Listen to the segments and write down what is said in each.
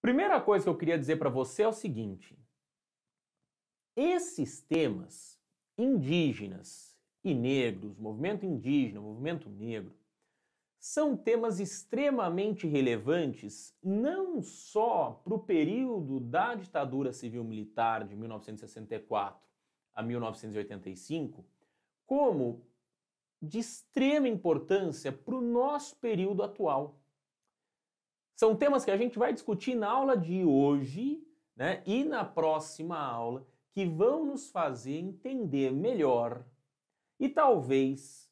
Primeira coisa que eu queria dizer para você é o seguinte: esses temas indígenas e negros, movimento indígena, movimento negro, são temas extremamente relevantes não só para o período da ditadura civil-militar de 1964 a 1985, como de extrema importância para o nosso período atual. São temas que a gente vai discutir na aula de hoje, né, e na próxima aula, que vão nos fazer entender melhor e talvez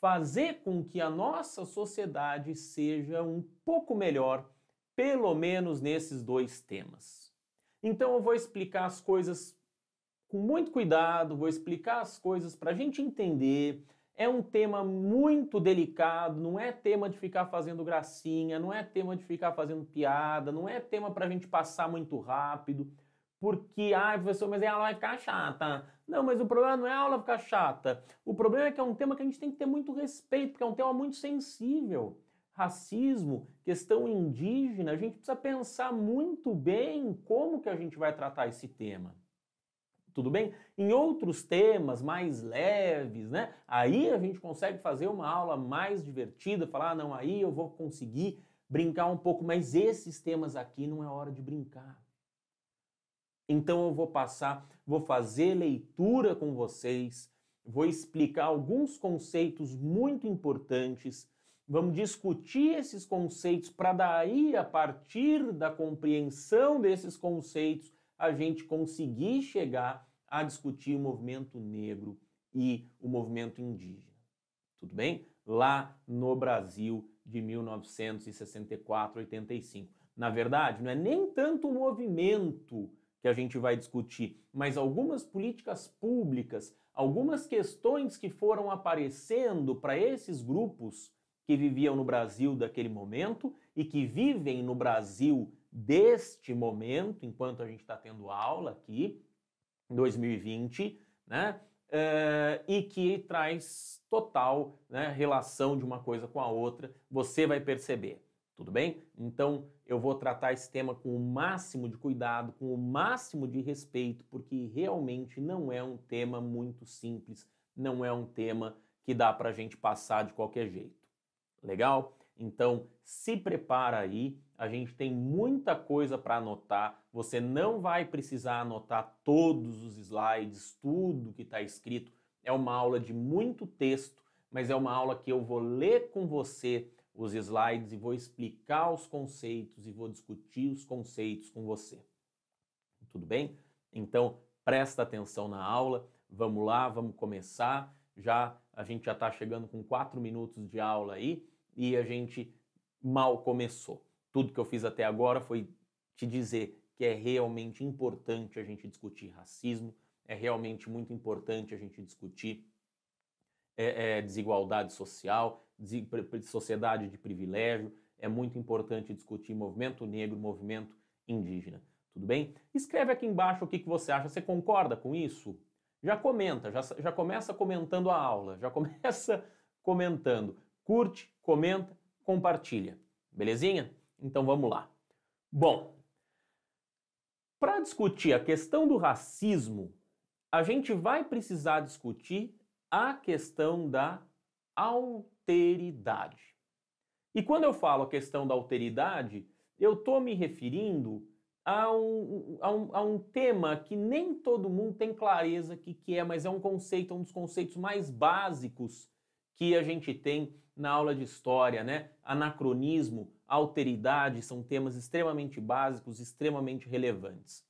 fazer com que a nossa sociedade seja um pouco melhor, pelo menos nesses dois temas. Então eu vou explicar as coisas com muito cuidado, vou explicar as coisas para a gente entender. É um tema muito delicado, não é tema de ficar fazendo gracinha, não é tema de ficar fazendo piada, não é tema para a gente passar muito rápido, porque, professor, mas a aula vai ficar chata. Não, mas o problema não é a aula ficar chata. O problema é que é um tema que a gente tem que ter muito respeito, porque é um tema muito sensível. Racismo, questão indígena, a gente precisa pensar muito bem como que a gente vai tratar esse tema. Tudo bem? Em outros temas mais leves, né? Aí a gente consegue fazer uma aula mais divertida, falar, não, aí eu vou conseguir brincar um pouco, mas esses temas aqui não é hora de brincar. Então eu vou fazer leitura com vocês, vou explicar alguns conceitos muito importantes, vamos discutir esses conceitos para daí, a partir da compreensão desses conceitos, a gente conseguir chegar a discutir o movimento negro e o movimento indígena. Tudo bem? Lá no Brasil de 1964, 85. Na verdade, não é nem tanto o movimento que a gente vai discutir, mas algumas políticas públicas, algumas questões que foram aparecendo para esses grupos que viviam no Brasil daquele momento e que vivem no Brasil deste momento, enquanto a gente está tendo aula aqui, em 2020, né? E que traz total, né, relação de uma coisa com a outra, você vai perceber. Tudo bem? Então eu vou tratar esse tema com o máximo de cuidado, com o máximo de respeito, porque realmente não é um tema muito simples, não é um tema que dá para a gente passar de qualquer jeito. Legal? Então se prepara aí, a gente tem muita coisa para anotar, você não vai precisar anotar todos os slides, tudo que está escrito, é uma aula de muito texto, mas é uma aula que eu vou ler com você os slides e vou explicar os conceitos e vou discutir os conceitos com você. Tudo bem? Então presta atenção na aula, vamos lá, vamos começar. A gente já está chegando com 4 minutos de aula aí e a gente mal começou. Tudo que eu fiz até agora foi te dizer que é realmente importante a gente discutir racismo, é realmente muito importante a gente discutir desigualdade social, sociedade de privilégio, é muito importante discutir movimento negro, movimento indígena. Tudo bem? Escreve aqui embaixo o que você acha. Você concorda com isso? Já comenta, já começa comentando a aula, já começa comentando. Curte, comenta, compartilha. Belezinha? Então vamos lá. Bom, para discutir a questão do racismo, a gente vai precisar discutir a questão da alteridade. E quando eu falo a questão da alteridade, eu estou me referindo a um tema que nem todo mundo tem clareza que é, mas é um conceito, um dos conceitos mais básicos que a gente tem na aula de história, né? Anacronismo, alteridade são temas extremamente básicos, extremamente relevantes.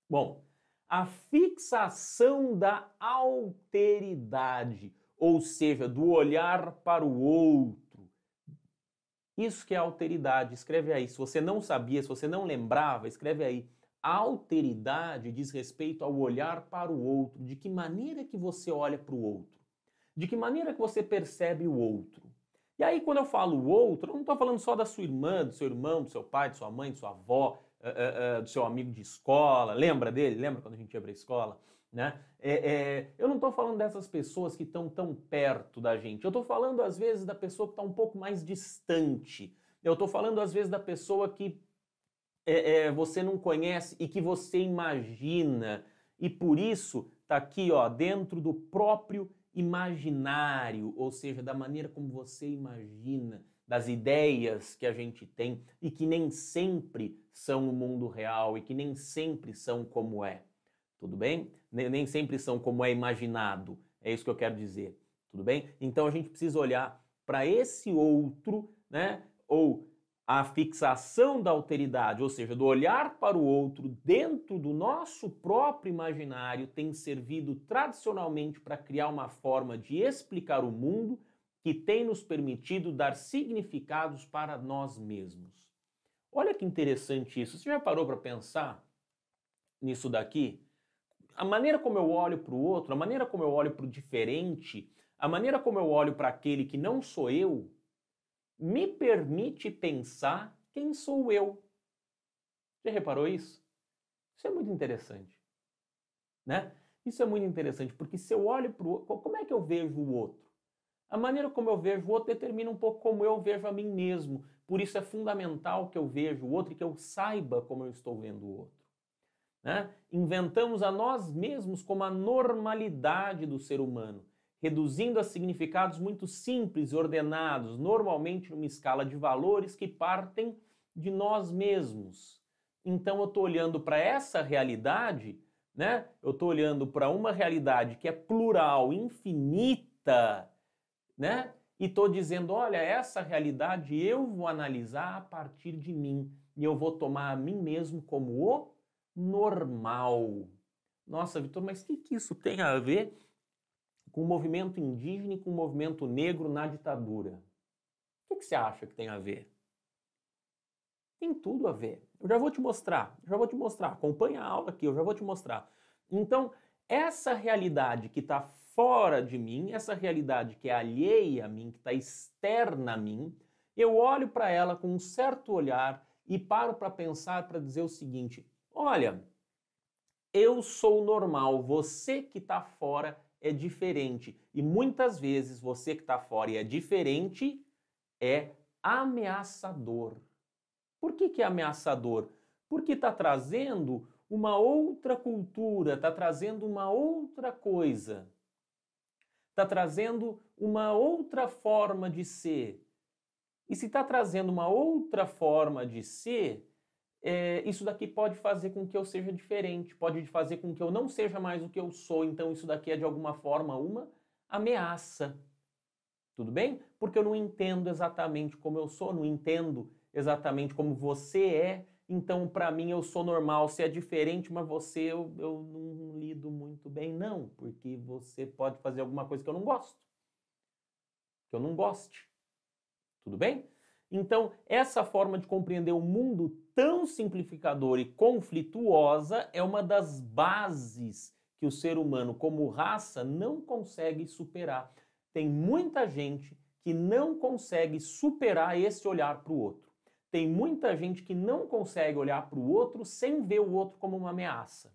Bom, a fixação da alteridade, ou seja, do olhar para o outro. Isso que é alteridade, escreve aí. Se você não sabia, se você não lembrava, escreve aí. A alteridade diz respeito ao olhar para o outro. De que maneira que você olha para o outro? De que maneira que você percebe o outro? E aí, quando eu falo o outro, eu não estou falando só da sua irmã, do seu irmão, do seu pai, de sua mãe, de sua avó, do seu amigo de escola. Lembra dele? Lembra quando a gente ia para a escola? Né? Eu não estou falando dessas pessoas que estão tão perto da gente. Eu estou falando, às vezes, da pessoa que está um pouco mais distante. Eu estou falando, às vezes, da pessoa que você não conhece e que você imagina. E por isso está aqui, ó, dentro do próprio imaginário, ou seja, da maneira como você imagina, das ideias que a gente tem e que nem sempre são o mundo real e que nem sempre são como é. Tudo bem? Nem sempre são como é imaginado. É isso que eu quero dizer. Tudo bem? Então a gente precisa olhar para esse outro, né? Ou a fixação da alteridade, ou seja, do olhar para o outro dentro do nosso próprio imaginário, tem servido tradicionalmente para criar uma forma de explicar o mundo que tem nos permitido dar significados para nós mesmos. Olha que interessante isso. Você já parou para pensar nisso daqui? A maneira como eu olho para o outro, a maneira como eu olho para o diferente, a maneira como eu olho para aquele que não sou eu, me permite pensar quem sou eu. Já reparou isso? Isso é muito interessante, né? Isso é muito interessante, porque se eu olho para o outro, como é que eu vejo o outro? A maneira como eu vejo o outro determina um pouco como eu vejo a mim mesmo. Por isso é fundamental que eu veja o outro e que eu saiba como eu estou vendo o outro. Né? Inventamos a nós mesmos como a normalidade do ser humano, reduzindo a significados muito simples e ordenados, normalmente numa escala de valores que partem de nós mesmos. Então eu estou olhando para essa realidade, né? Eu estou olhando para uma realidade que é plural, infinita, né? E estou dizendo, olha, essa realidade eu vou analisar a partir de mim e eu vou tomar a mim mesmo como o normal. Nossa, Vitor, mas o que isso tem a ver com o movimento indígena e com o movimento negro na ditadura? O que você acha que tem a ver? Tem tudo a ver. Eu já vou te mostrar, Acompanha a aula aqui, eu já vou te mostrar. Então, essa realidade que está fora de mim, essa realidade que é alheia a mim, que está externa a mim, eu olho para ela com um certo olhar e paro para pensar, para dizer o seguinte: olha, eu sou normal, você que está fora é diferente. E muitas vezes você que está fora e é diferente é ameaçador. Por que é ameaçador? Porque está trazendo uma outra cultura, está trazendo uma outra coisa, está trazendo uma outra forma de ser. E se está trazendo uma outra forma de ser, isso daqui pode fazer com que eu seja diferente, pode fazer com que eu não seja mais o que eu sou, então isso daqui é de alguma forma uma ameaça. Tudo bem? Porque eu não entendo exatamente como eu sou, não entendo exatamente como você é, então para mim eu sou normal, se é diferente, mas você eu não lido muito bem, não, porque você pode fazer alguma coisa que eu não gosto, que eu não goste. Tudo bem? Então, essa forma de compreender o mundo tão simplificadora e conflituosa é uma das bases que o ser humano, como raça, não consegue superar. Tem muita gente que não consegue superar esse olhar para o outro. Tem muita gente que não consegue olhar para o outro sem ver o outro como uma ameaça.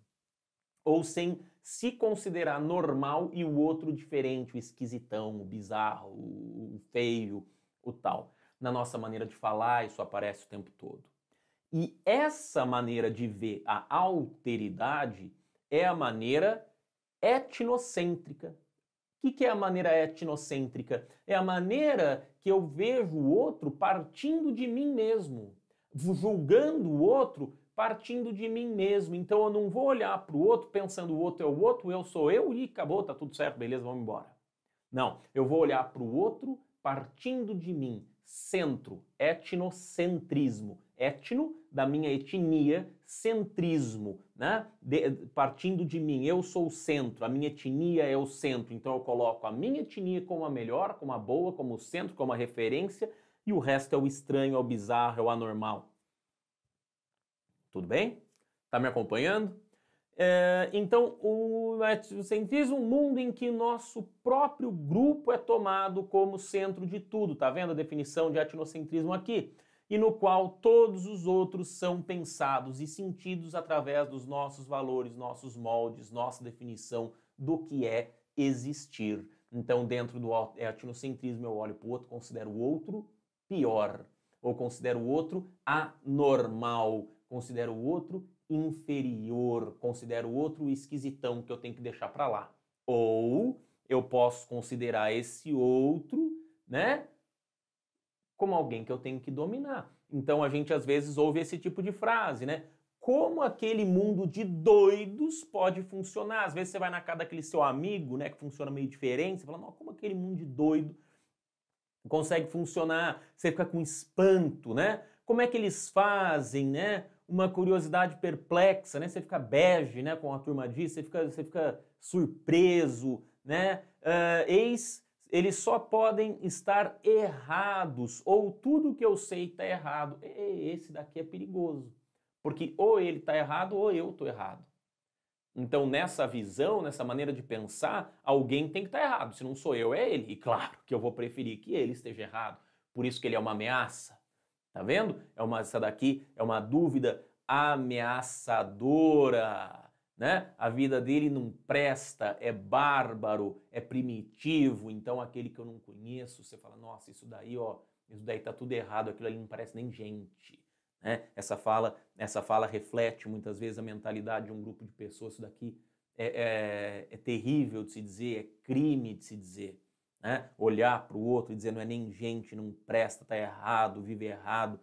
Ou sem se considerar normal e o outro diferente, o esquisitão, o bizarro, o feio, o tal. Na nossa maneira de falar, isso aparece o tempo todo. E essa maneira de ver a alteridade é a maneira etnocêntrica. O que é a maneira etnocêntrica? É a maneira que eu vejo o outro partindo de mim mesmo, julgando o outro partindo de mim mesmo. Então eu não vou olhar para o outro pensando o outro é o outro, eu sou eu e acabou, tá tudo certo, beleza, vamos embora. Não, eu vou olhar para o outro partindo de mim. Centro, etnocentrismo. Etno, da minha etnia, centrismo, né? Partindo de mim, eu sou o centro, a minha etnia é o centro. Então eu coloco a minha etnia como a melhor, como a boa, como o centro, como a referência, e o resto é o estranho, é o bizarro, é o anormal. Tudo bem? Tá me acompanhando? Então, o etnocentrismo, um mundo em que nosso próprio grupo é tomado como centro de tudo. Tá vendo a definição de etnocentrismo aqui? E no qual todos os outros são pensados e sentidos através dos nossos valores, nossos moldes, nossa definição do que é existir. Então, dentro do etnocentrismo, eu olho para o outro, considero o outro pior, ou considero o outro anormal, considero o outro inferior, considero o outro esquisitão que eu tenho que deixar para lá. Ou eu posso considerar esse outro, né, como alguém que eu tenho que dominar. Então a gente às vezes ouve esse tipo de frase, né? Como aquele mundo de doidos pode funcionar? Às vezes você vai na casa daquele seu amigo, né, que funciona meio diferente, você fala, não, como aquele mundo de doido consegue funcionar? Você fica com espanto, né? Como é que eles fazem, né? Uma curiosidade perplexa, né? Você fica bege, né? Como a turma diz, você fica surpreso, né? Eles só podem estar errados, ou tudo que eu sei está errado. Esse daqui é perigoso, porque ou ele está errado ou eu estou errado. Então, nessa visão, nessa maneira de pensar, alguém tem que estar errado. Se não sou eu, é ele. E claro que eu vou preferir que ele esteja errado. Por isso que ele é uma ameaça. Tá vendo? Essa daqui é uma dúvida ameaçadora, né? A vida dele não presta, é bárbaro, é primitivo. Então, aquele que eu não conheço, você fala, nossa, isso daí tá tudo errado, aquilo ali não parece nem gente. Essa fala reflete muitas vezes a mentalidade de um grupo de pessoas. Isso daqui é terrível de se dizer, é crime de se dizer. Né? Olhar para o outro e dizer não é nem gente, não presta, está errado, vive errado.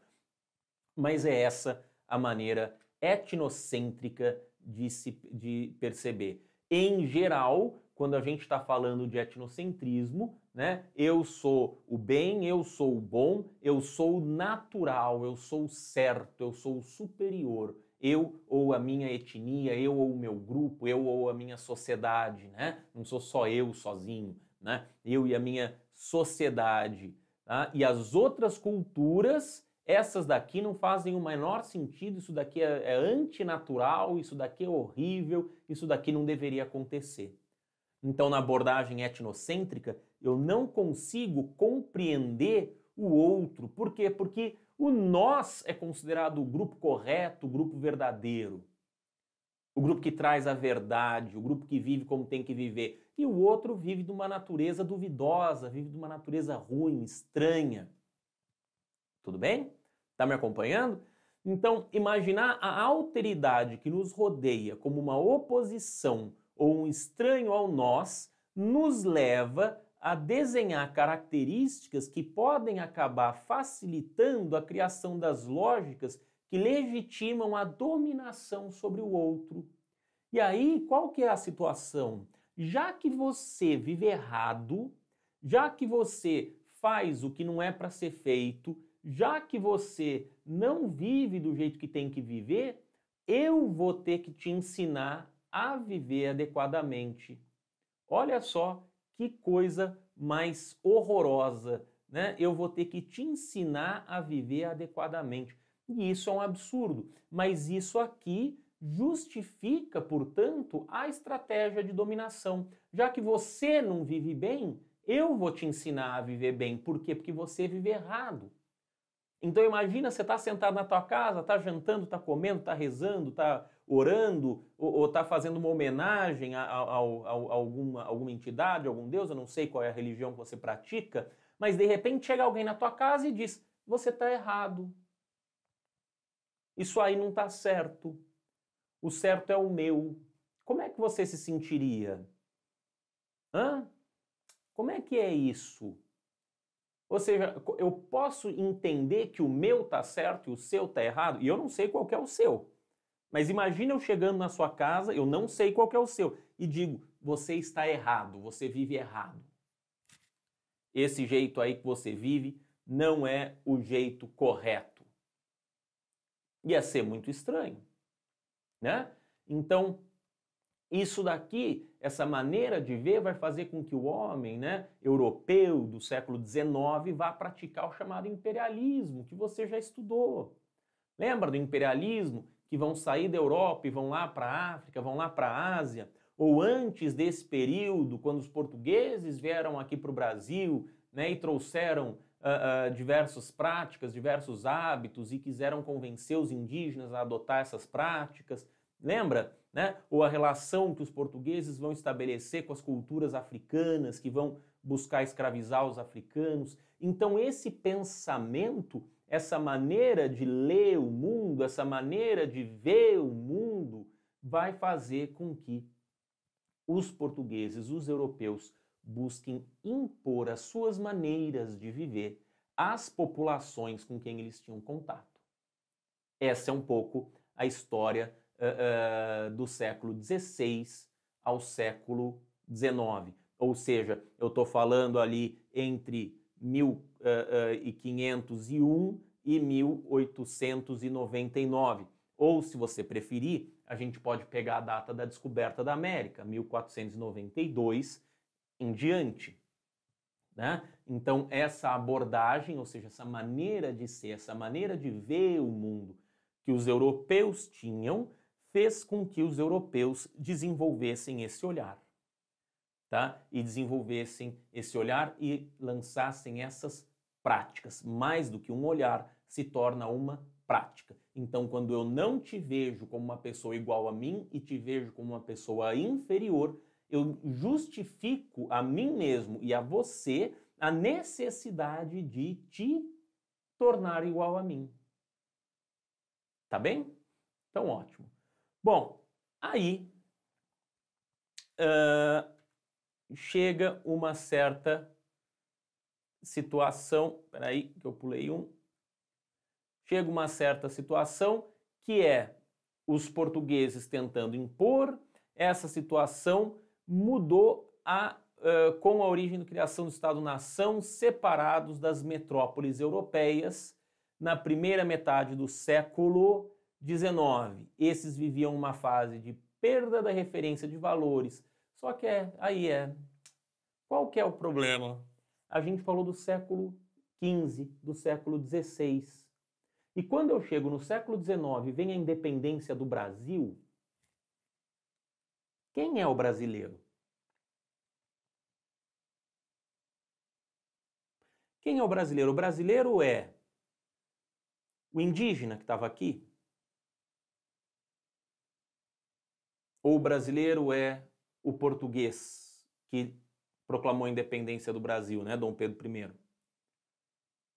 Mas é essa a maneira etnocêntrica de perceber. Em geral, quando a gente está falando de etnocentrismo, né, eu sou o bem, eu sou o bom, eu sou o natural, eu sou o certo, eu sou o superior, eu ou a minha etnia, eu ou o meu grupo, eu ou a minha sociedade, né? Não sou só eu sozinho, né? Eu e a minha sociedade. Tá? E as outras culturas, essas daqui não fazem o menor sentido, isso daqui é antinatural, isso daqui é horrível, isso daqui não deveria acontecer. Então, na abordagem etnocêntrica, eu não consigo compreender o outro. Por quê? Porque o nós é considerado o grupo correto, o grupo verdadeiro. O grupo que traz a verdade, o grupo que vive como tem que viver. E o outro vive de uma natureza duvidosa, vive de uma natureza ruim, estranha. Tudo bem? Tá me acompanhando? Então, imaginar a alteridade que nos rodeia como uma oposição ou um estranho ao nós, nos leva a desenhar características que podem acabar facilitando a criação das lógicas que legitimam a dominação sobre o outro. E aí, qual que é a situação? Já que você vive errado, já que você faz o que não é para ser feito, já que você não vive do jeito que tem que viver, eu vou ter que te ensinar a viver adequadamente. Olha só que coisa mais horrorosa, né? Eu vou ter que te ensinar a viver adequadamente. E isso é um absurdo, mas isso aqui justifica, portanto, a estratégia de dominação. Já que você não vive bem, eu vou te ensinar a viver bem. Por quê? Porque você vive errado. Então imagina, você está sentado na tua casa, está jantando, está comendo, está rezando, está orando, ou está fazendo uma homenagem a alguma entidade, algum Deus, eu não sei qual é a religião que você pratica, mas de repente chega alguém na tua casa e diz, você está errado. Isso aí não está certo. O certo é o meu. Como é que você se sentiria? Hã? Como é que é isso? Ou seja, eu posso entender que o meu está certo e o seu está errado, e eu não sei qual que é o seu. Mas imagina eu chegando na sua casa, eu não sei qual que é o seu, e digo, você está errado, você vive errado. Esse jeito aí que você vive não é o jeito correto. Ia ser muito estranho, né? Então, isso daqui, essa maneira de ver, vai fazer com que o homem, né, europeu do século XIX vá praticar o chamado imperialismo, que você já estudou. Lembra do imperialismo? Que vão sair da Europa e vão lá para a África, vão lá para a Ásia? Ou antes desse período, quando os portugueses vieram aqui para o Brasil, né, e trouxeram diversas práticas, diversos hábitos e quiseram convencer os indígenas a adotar essas práticas. Lembra? Né? Ou a relação que os portugueses vão estabelecer com as culturas africanas, que vão buscar escravizar os africanos. Então esse pensamento essa maneira de ler o mundo, essa maneira de ver o mundo, vai fazer com que os portugueses, os europeus, busquem impor as suas maneiras de viver às populações com quem eles tinham contato. Essa é um pouco a história do século XVI ao século XIX. Ou seja, eu estou falando ali entre 1501 e 1899. Ou, se você preferir, a gente pode pegar a data da descoberta da América, 1492 em diante. Né? Então, essa abordagem, ou seja, essa maneira de ser, essa maneira de ver o mundo que os europeus tinham, fez com que os europeus desenvolvessem esse olhar. Tá? E desenvolvessem esse olhar e lançassem essas práticas. Mais do que um olhar, se torna uma prática. Então, quando eu não te vejo como uma pessoa igual a mim e te vejo como uma pessoa inferior, eu justifico a mim mesmo e a você a necessidade de te tornar igual a mim. Tá bem? Então, ótimo. Bom, aí chega uma certa situação, peraí que eu pulei um, chega uma certa situação que é os portugueses tentando impor, essa situação mudou com a origem da criação do Estado-nação separados das metrópoles europeias na primeira metade do século XIX. Esses viviam uma fase de perda da referência de valores. Só que qual que é o problema? A gente falou do século XV, do século XVI. E quando eu chego no século XIX, vem a independência do Brasil, quem é o brasileiro? Quem é o brasileiro? O brasileiro é o indígena que estava aqui? Ou o brasileiro é o português que proclamou a independência do Brasil, né, Dom Pedro I?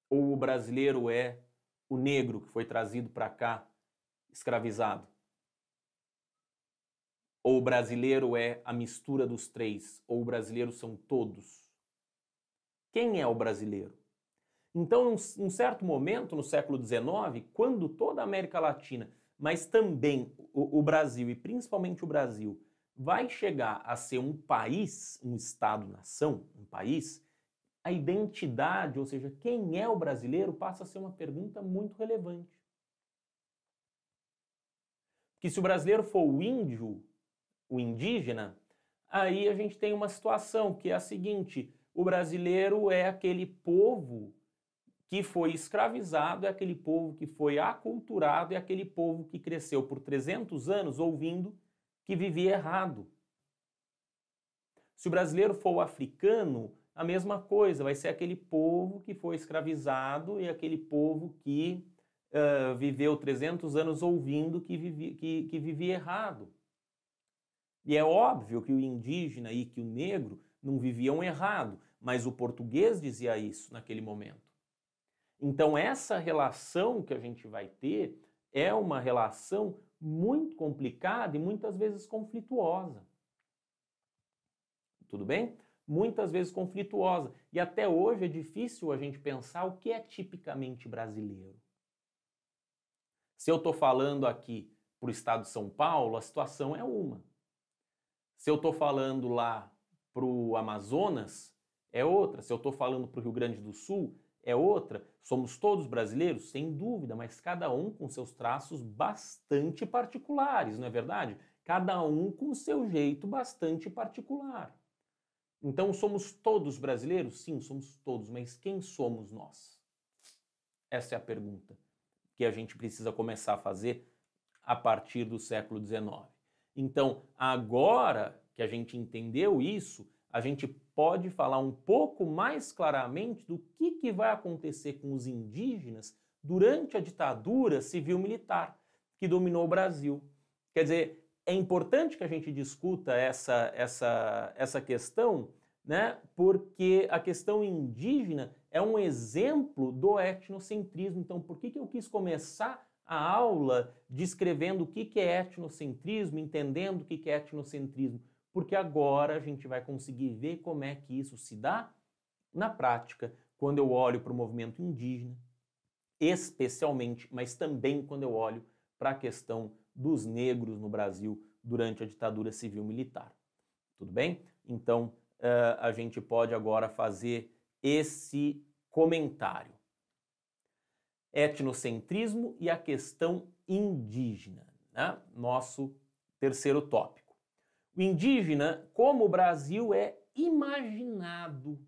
Ou o brasileiro é o negro que foi trazido para cá escravizado? Ou o brasileiro é a mistura dos três? Ou o brasileiro são todos? Quem é o brasileiro? Então, em um certo momento, no século XIX, quando toda a América Latina, mas também o Brasil, e principalmente o Brasil, vai chegar a ser um país, um Estado-nação, um país, a identidade, ou seja, quem é o brasileiro, passa a ser uma pergunta muito relevante. Porque se o brasileiro for o índio, o indígena, aí a gente tem uma situação que é a seguinte: o brasileiro é aquele povo que foi escravizado, é aquele povo que foi aculturado, é aquele povo que cresceu por 300 anos ouvindo que vivia errado. Se o brasileiro for o africano, a mesma coisa, vai ser aquele povo que foi escravizado e aquele povo que viveu 300 anos ouvindo que vivia errado. E é óbvio que o indígena e que o negro não viviam errado, mas o português dizia isso naquele momento. Então essa relação que a gente vai ter é uma relação muito complicada e muitas vezes conflituosa. Tudo bem? Muitas vezes conflituosa. E até hoje é difícil a gente pensar o que é tipicamente brasileiro. Se eu estou falando aqui para o estado de São Paulo, a situação é uma. Se eu estou falando lá para o Amazonas, é outra. Se eu estou falando para o Rio Grande do Sul, é outra. Somos todos brasileiros? Sem dúvida, mas cada um com seus traços bastante particulares, não é verdade? Cada um com seu jeito bastante particular. Então, somos todos brasileiros? Sim, somos todos, mas quem somos nós? Essa é a pergunta que a gente precisa começar a fazer a partir do século XIX. Então, agora que a gente entendeu isso, a gente pode falar um pouco mais claramente do que vai acontecer com os indígenas durante a ditadura civil-militar que dominou o Brasil. Quer dizer, é importante que a gente discuta essa questão, né? Porque a questão indígena é um exemplo do etnocentrismo. Então, por que eu quis começar a aula descrevendo o que é etnocentrismo, entendendo o que é etnocentrismo? Porque agora a gente vai conseguir ver como é que isso se dá na prática, quando eu olho para o movimento indígena, especialmente, mas também quando eu olho para a questão dos negros no Brasil durante a ditadura civil-militar. Tudo bem? Então, a gente pode agora fazer esse comentário. Etnocentrismo e a questão indígena, né? Nosso terceiro tópico. O indígena, como o Brasil, é imaginado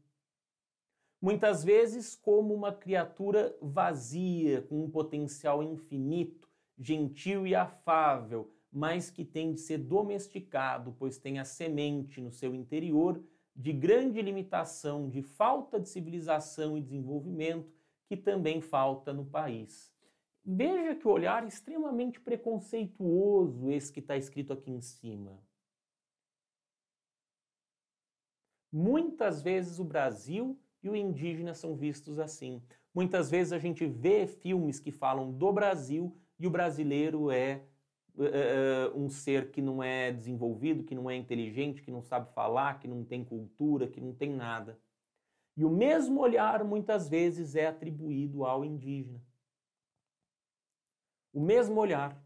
muitas vezes como uma criatura vazia, com um potencial infinito, gentil e afável, mas que tem de ser domesticado, pois tem a semente no seu interior de grande limitação, de falta de civilização e desenvolvimento, que também falta no país. Veja que o olhar é extremamente preconceituoso, esse que está escrito aqui em cima. Muitas vezes o Brasil e o indígena são vistos assim. Muitas vezes a gente vê filmes que falam do Brasil e o brasileiro é um ser que não é desenvolvido, que não é inteligente, que não sabe falar, que não tem cultura, que não tem nada. E o mesmo olhar muitas vezes é atribuído ao indígena. O mesmo olhar.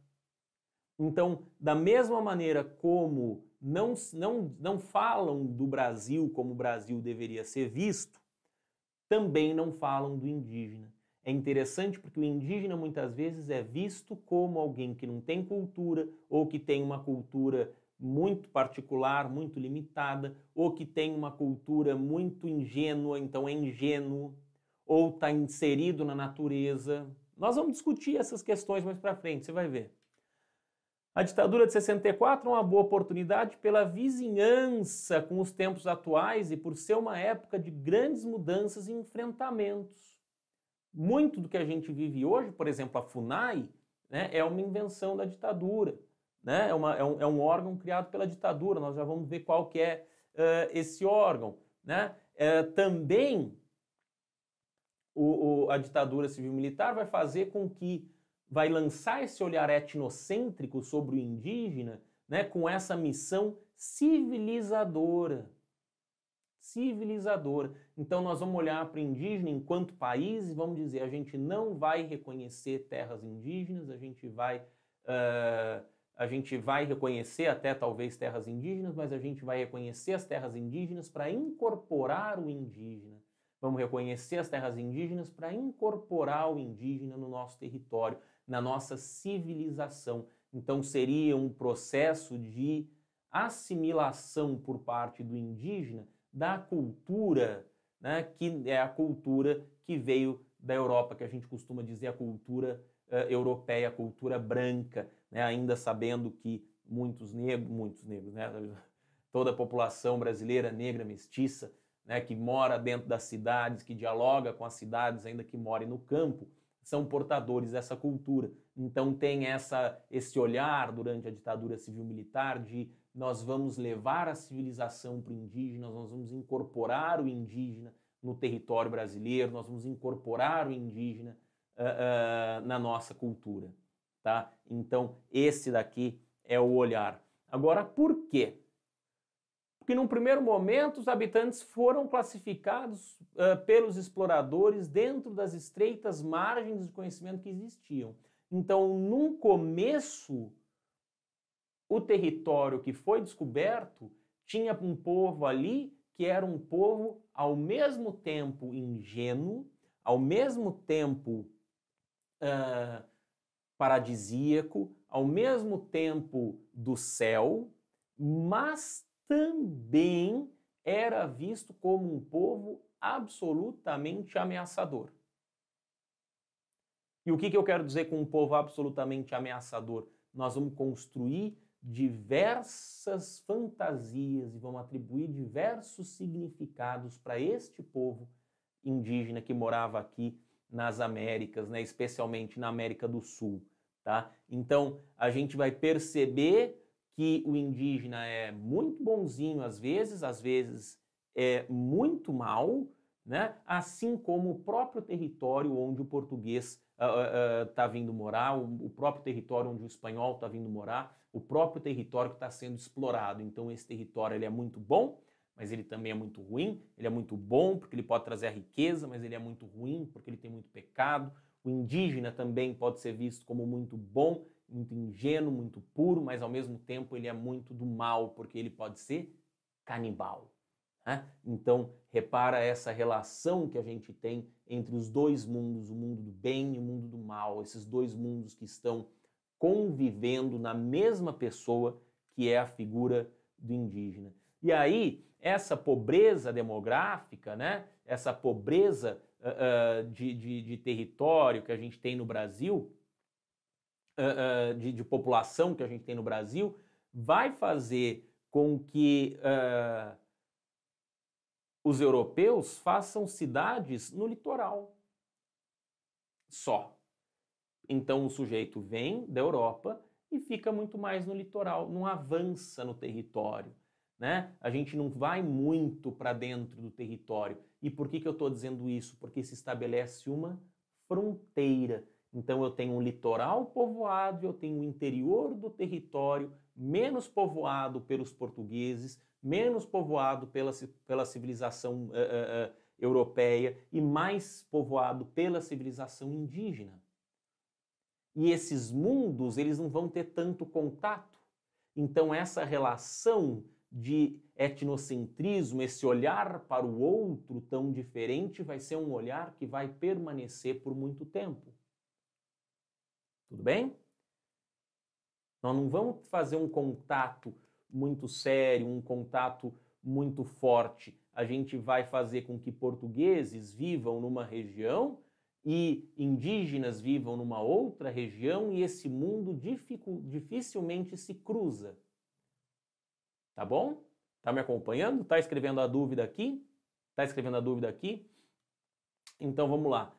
Então, da mesma maneira como não falam do Brasil como o Brasil deveria ser visto, também não falam do indígena. É interessante porque o indígena muitas vezes é visto como alguém que não tem cultura ou que tem uma cultura muito particular, muito limitada, ou que tem uma cultura muito ingênua, então é ingênuo, ou está inserido na natureza. Nós vamos discutir essas questões mais para frente, você vai ver. A ditadura de 64 é uma boa oportunidade pela vizinhança com os tempos atuais e por ser uma época de grandes mudanças e enfrentamentos. Muito do que a gente vive hoje, por exemplo, a FUNAI, né, é uma invenção da ditadura. Né? É um órgão criado pela ditadura, nós já vamos ver qual que é esse órgão. Né? Também a ditadura civil-militar vai fazer com que vai lançar esse olhar etnocêntrico sobre o indígena, né, com essa missão civilizadora. Civilizadora. Então nós vamos olhar para o indígena enquanto país e vamos dizer, a gente não vai reconhecer terras indígenas, a gente vai reconhecer até talvez terras indígenas, mas a gente vai reconhecer as terras indígenas para incorporar o indígena. Vamos reconhecer as terras indígenas para incorporar o indígena no nosso território, na nossa civilização. Então seria um processo de assimilação por parte do indígena da cultura, né, que é a cultura que veio da Europa, que a gente costuma dizer a cultura europeia, a cultura branca, né, ainda sabendo que muitos negros, né, toda a população brasileira negra, mestiça, né, que mora dentro das cidades, que dialoga com as cidades, ainda que more no campo, são portadores dessa cultura. Então tem esse olhar durante a ditadura civil-militar de nós vamos levar a civilização para o indígena, nós vamos incorporar o indígena no território brasileiro, nós vamos incorporar o indígena na nossa cultura. Tá? Então esse daqui é o olhar. Agora, por quê? Porque num primeiro momento os habitantes foram classificados pelos exploradores dentro das estreitas margens de conhecimento que existiam. Então, num começo, o território que foi descoberto tinha um povo ali que era um povo ao mesmo tempo ingênuo, ao mesmo tempo paradisíaco, ao mesmo tempo do céu, mas também era visto como um povo absolutamente ameaçador. E o que eu quero dizer com um povo absolutamente ameaçador? Nós vamos construir diversas fantasias e vamos atribuir diversos significados para este povo indígena que morava aqui nas Américas, né, especialmente na América do Sul. Tá? Então, a gente vai perceber que o indígena é muito bonzinho às vezes é muito mal, né? Assim como o próprio território onde o português está vindo morar, o próprio território onde o espanhol está vindo morar, o próprio território que está sendo explorado. Então esse território ele é muito bom, mas ele também é muito ruim. Ele é muito bom porque ele pode trazer a riqueza, mas ele é muito ruim porque ele tem muito pecado. O indígena também pode ser visto como muito bom, muito ingênuo, muito puro, mas ao mesmo tempo ele é muito do mal, porque ele pode ser canibal. Né? Então, repara essa relação que a gente tem entre os dois mundos, o mundo do bem e o mundo do mal, esses dois mundos que estão convivendo na mesma pessoa, que é a figura do indígena. E aí, essa pobreza demográfica, né? Essa pobreza de território que a gente tem no Brasil, de população que a gente tem no Brasil, vai fazer com que os europeus façam cidades no litoral só. Então o sujeito vem da Europa e fica muito mais no litoral, não avança no território, né? A gente não vai muito para dentro do território. E por que eu estou dizendo isso? Porque se estabelece uma fronteira. Então eu tenho um litoral povoado, eu tenho o interior do território menos povoado pelos portugueses, menos povoado pela civilização europeia e mais povoado pela civilização indígena. E esses mundos, eles não vão ter tanto contato. Então essa relação de etnocentrismo, esse olhar para o outro tão diferente, vai ser um olhar que vai permanecer por muito tempo. Tudo bem? Nós não vamos fazer um contato muito sério, um contato muito forte. A gente vai fazer com que portugueses vivam numa região e indígenas vivam numa outra região e esse mundo dificilmente se cruza. Tá bom? Tá me acompanhando? Tá escrevendo a dúvida aqui? Tá escrevendo a dúvida aqui? Então vamos lá.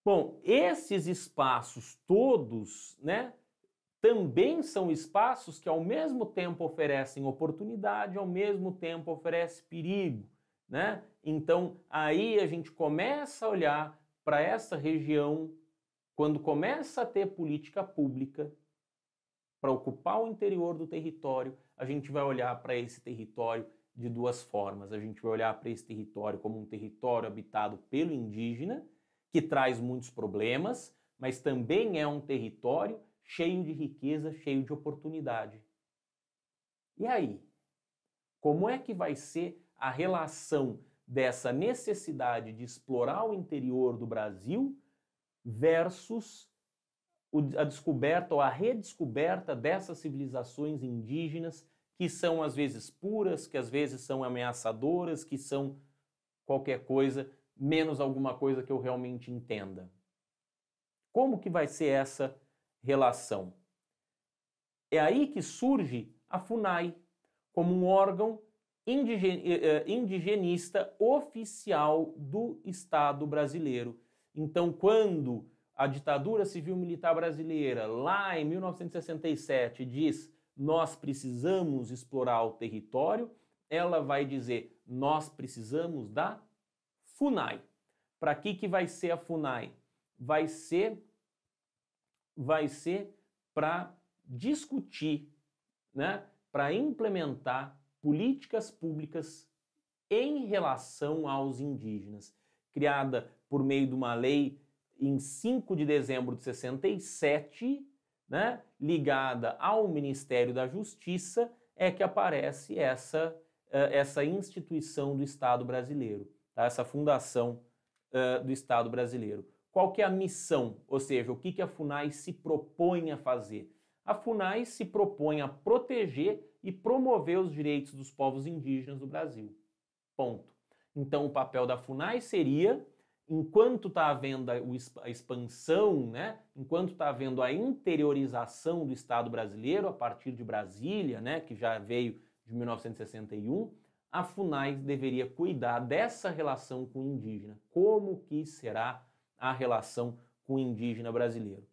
Bom, esses espaços todos, né, também são espaços que ao mesmo tempo oferecem oportunidade, ao mesmo tempo oferecem perigo, né? Então aí a gente começa a olhar para essa região, quando começa a ter política pública para ocupar o interior do território, a gente vai olhar para esse território de duas formas. A gente vai olhar para esse território como um território habitado pelo indígena, que traz muitos problemas, mas também é um território cheio de riqueza, cheio de oportunidade. E aí? Como é que vai ser a relação dessa necessidade de explorar o interior do Brasil versus a descoberta ou a redescoberta dessas civilizações indígenas que são às vezes puras, que às vezes são ameaçadoras, que são qualquer coisa, menos alguma coisa que eu realmente entenda? Como que vai ser essa relação? É aí que surge a FUNAI como um órgão indigenista oficial do Estado brasileiro. Então, quando a ditadura civil-militar brasileira, lá em 1967, diz nós precisamos explorar o território, ela vai dizer nós precisamos da FUNAI. Para que vai ser a FUNAI? Vai ser para discutir, né, para implementar políticas públicas em relação aos indígenas, criada por meio de uma lei em 5 de dezembro de 67, né, ligada ao Ministério da Justiça, é que aparece essa instituição do Estado brasileiro, tá? Essa fundação do Estado brasileiro. Qual que é a missão? Ou seja, o que a FUNAI se propõe a fazer? A FUNAI se propõe a proteger e promover os direitos dos povos indígenas do Brasil. Ponto. Então, o papel da FUNAI seria, enquanto está havendo a expansão, né, enquanto está havendo a interiorização do Estado brasileiro a partir de Brasília, né, que já veio de 1961, a FUNAI deveria cuidar dessa relação com o indígena. Como que será a relação com o indígena brasileiro?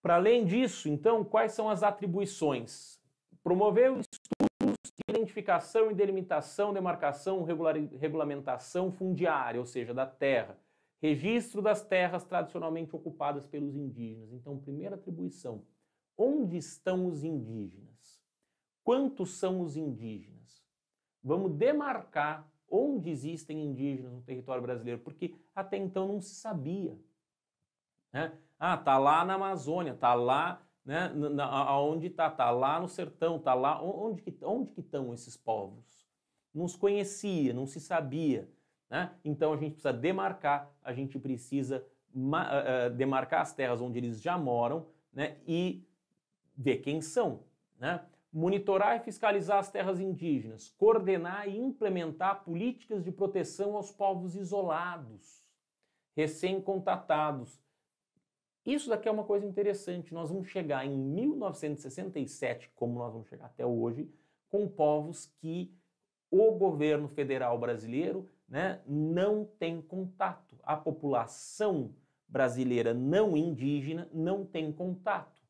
Para além disso, então, quais são as atribuições? Promover os estudos Identificação e delimitação, demarcação, regulamentação fundiária, ou seja, da terra. Registro das terras tradicionalmente ocupadas pelos indígenas. Então, primeira atribuição, onde estão os indígenas? Quantos são os indígenas? Vamos demarcar onde existem indígenas no território brasileiro, porque até então não se sabia. Né? Ah, tá lá na Amazônia, tá lá, né, aonde tá lá no sertão, tá lá, onde que estão esses povos? Não se conhecia, não se sabia. Né? Então a gente precisa demarcar, a gente precisa demarcar as terras onde eles já moram, né, e ver quem são. Né? Monitorar e fiscalizar as terras indígenas, coordenar e implementar políticas de proteção aos povos isolados, recém-contatados. Isso daqui é uma coisa interessante. Nós vamos chegar em 1967, como nós vamos chegar até hoje, com povos que o governo federal brasileiro, né, não tem contato. A população brasileira não indígena não tem contato.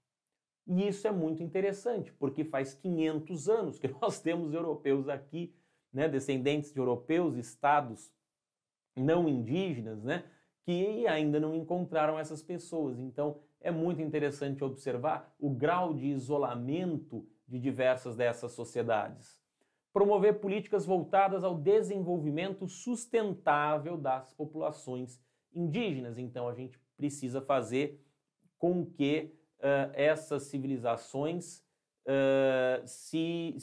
E isso é muito interessante, porque faz 500 anos que nós temos europeus aqui, né, descendentes de europeus, estados não indígenas, né, que ainda não encontraram essas pessoas. Então, é muito interessante observar o grau de isolamento de diversas dessas sociedades. Promover políticas voltadas ao desenvolvimento sustentável das populações indígenas. Então, a gente precisa fazer com que essas civilizações se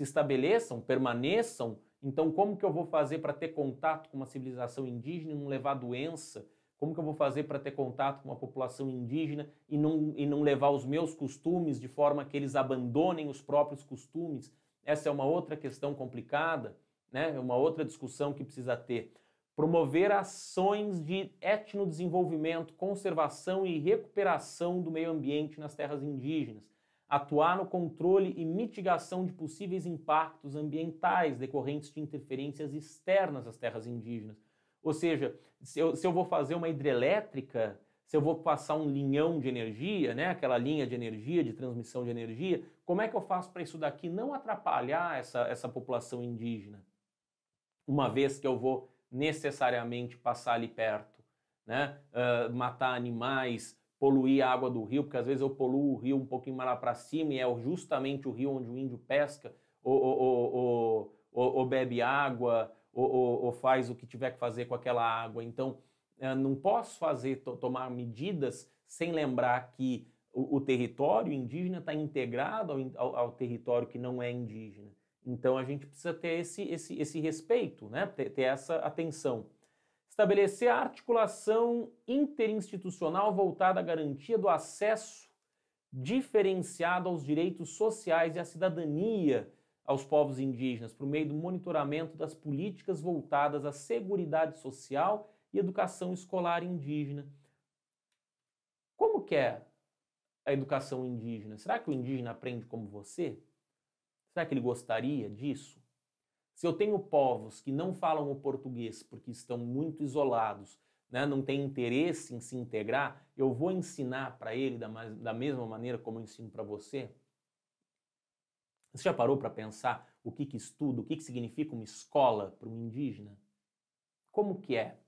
estabeleçam, permaneçam. Então, como que eu vou fazer para ter contato com uma civilização indígena e não levar doença? Como que eu vou fazer para ter contato com uma população indígena e não levar os meus costumes de forma que eles abandonem os próprios costumes? Essa é uma outra questão complicada, né? É uma outra discussão que precisa ter. Promover ações de etnodesenvolvimento, conservação e recuperação do meio ambiente nas terras indígenas. Atuar no controle e mitigação de possíveis impactos ambientais decorrentes de interferências externas às terras indígenas. Ou seja, se eu vou fazer uma hidrelétrica, se eu vou passar um linhão de energia, né, aquela linha de energia, de transmissão de energia, como é que eu faço para isso daqui não atrapalhar essa população indígena? Uma vez que eu vou necessariamente passar ali perto, né, matar animais, poluir a água do rio, porque às vezes eu poluo o rio um pouquinho mais lá para cima e é justamente o rio onde o índio pesca ou bebe água ou faz o que tiver que fazer com aquela água. Então, não posso tomar medidas sem lembrar que o território indígena está integrado ao território que não é indígena. Então, a gente precisa ter esse respeito, né? Ter essa atenção. Estabelecer a articulação interinstitucional voltada à garantia do acesso diferenciado aos direitos sociais e à cidadania aos povos indígenas, por meio do monitoramento das políticas voltadas à seguridade social e educação escolar indígena. Como que é a educação indígena? Será que o indígena aprende como você? Será que ele gostaria disso? Se eu tenho povos que não falam o português porque estão muito isolados, né, não têm interesse em se integrar, eu vou ensinar para ele da mesma maneira como eu ensino para você? Você já parou para pensar o que estuda, o que significa uma escola para um indígena? Como que é?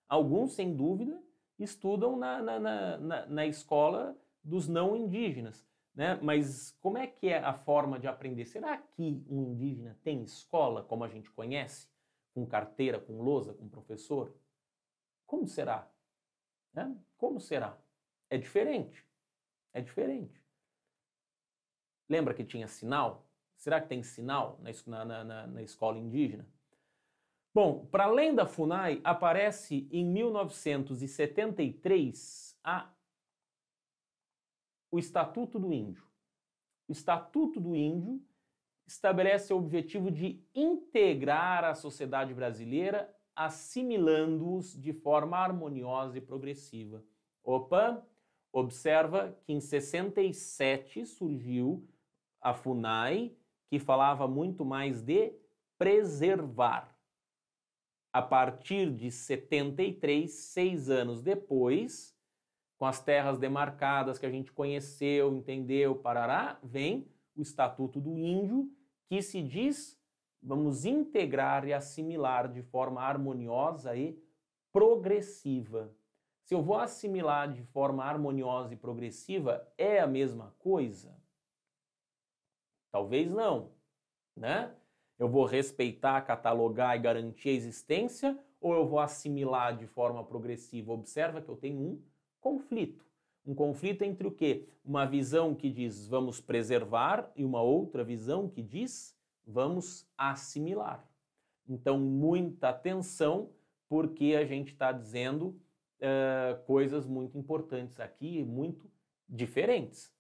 Alguns, sem dúvida, estudam na escola dos não indígenas, né? Mas como é que é a forma de aprender? Será que um indígena tem escola, como a gente conhece? Com carteira, com lousa, com professor? Como será? Né? Como será? É diferente. É diferente. Lembra que tinha sinal? Será que tem sinal na escola indígena? Bom, para além da FUNAI, aparece em 1973 o Estatuto do Índio. O Estatuto do Índio estabelece o objetivo de integrar a sociedade brasileira, assimilando-os de forma harmoniosa e progressiva. Opa! Observa que em 67 surgiu a FUNAI, que falava muito mais de preservar. A partir de 73, 6 anos depois, com as terras demarcadas que a gente conheceu, entendeu, parará, vem o Estatuto do Índio, que se diz: vamos integrar e assimilar de forma harmoniosa e progressiva. Se eu vou assimilar de forma harmoniosa e progressiva, é a mesma coisa? Talvez não, né? Eu vou respeitar, catalogar e garantir a existência, ou eu vou assimilar de forma progressiva? Observa que eu tenho um conflito. Um conflito entre o quê? Uma visão que diz vamos preservar e uma outra visão que diz vamos assimilar. Então, muita atenção, porque a gente está dizendo coisas muito importantes aqui, muito diferentes.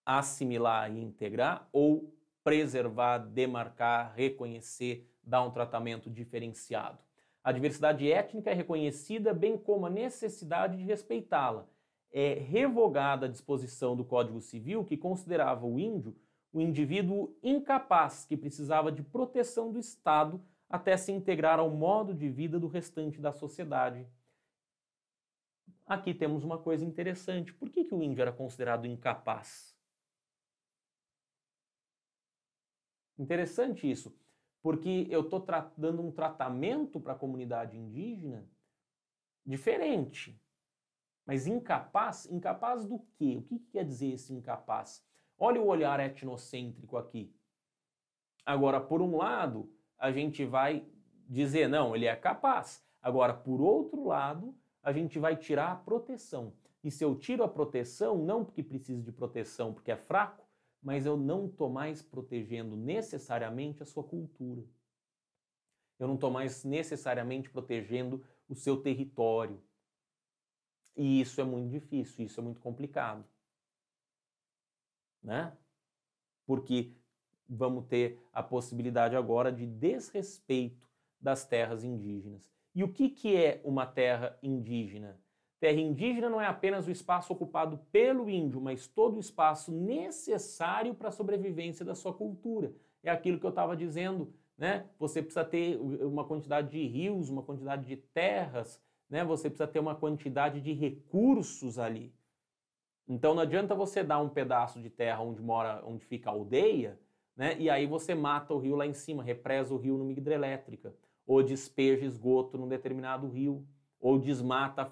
Assimilar e integrar ou preservar, demarcar, reconhecer, dar um tratamento diferenciado. A diversidade étnica é reconhecida, bem como a necessidade de respeitá-la. É revogada a disposição do Código Civil que considerava o índio o indivíduo incapaz que precisava de proteção do Estado até se integrar ao modo de vida do restante da sociedade. Aqui temos uma coisa interessante. Por que o índio era considerado incapaz? Interessante isso, porque eu estou dando um tratamento para a comunidade indígena diferente. Mas incapaz? Incapaz do quê? O que quer dizer esse incapaz? Olha o olhar etnocêntrico aqui. Agora, por um lado, a gente vai dizer, não, ele é capaz. Agora, por outro lado, a gente vai tirar a proteção. E se eu tiro a proteção, não porque precise de proteção, porque é fraco, mas eu não estou mais protegendo necessariamente a sua cultura. Eu não estou mais necessariamente protegendo o seu território. E isso é muito difícil, isso é muito complicado. Né? Porque vamos ter a possibilidade agora de desrespeito das terras indígenas. E o que é uma terra indígena? Terra indígena não é apenas o espaço ocupado pelo índio, mas todo o espaço necessário para a sobrevivência da sua cultura. É aquilo que eu estava dizendo, né? Você precisa ter uma quantidade de rios, uma quantidade de terras, né? Você precisa ter uma quantidade de recursos ali. Então não adianta você dar um pedaço de terra onde fica a aldeia, né? E aí você mata o rio lá em cima, represa o rio numa hidrelétrica, ou despeja esgoto num determinado rio, ou desmata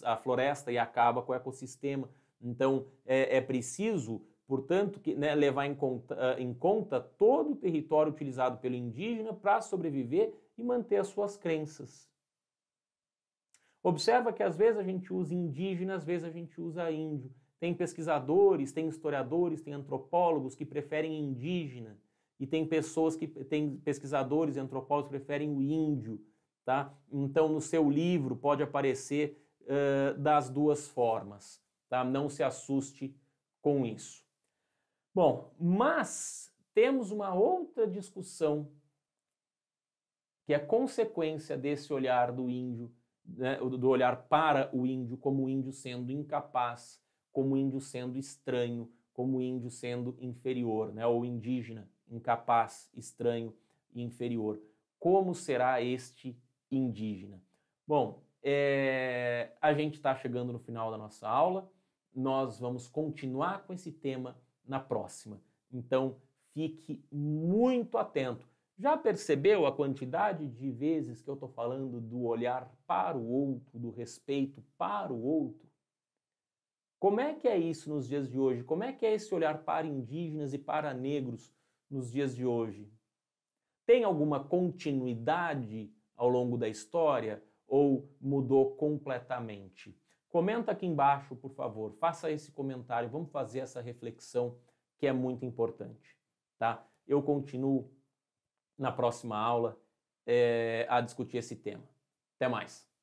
a floresta e acaba com o ecossistema. Então é preciso, portanto, né, levar em conta todo o território utilizado pelo indígena para sobreviver e manter as suas crenças. Observa que às vezes a gente usa indígena, às vezes a gente usa índio. Tem pesquisadores, tem historiadores, tem antropólogos que preferem indígena e tem pesquisadores e antropólogos que preferem o índio, tá? Então no seu livro pode aparecer das duas formas, tá? Não se assuste com isso. Bom, mas temos uma outra discussão que é consequência desse olhar do índio, né, do olhar para o índio como o índio sendo incapaz, como o índio sendo estranho, como o índio sendo inferior, né, ou indígena, incapaz, estranho e inferior. Como será este indígena? Bom, a gente está chegando no final da nossa aula, nós vamos continuar com esse tema na próxima. Então, fique muito atento. Já percebeu a quantidade de vezes que eu estou falando do olhar para o outro, do respeito para o outro? Como é que é isso nos dias de hoje? Como é que é esse olhar para indígenas e para negros nos dias de hoje? Tem alguma continuidade ao longo da história ou mudou completamente? Comenta aqui embaixo, por favor. Faça esse comentário. Vamos fazer essa reflexão que é muito importante, tá? Eu continuo na próxima aula a discutir esse tema. Até mais!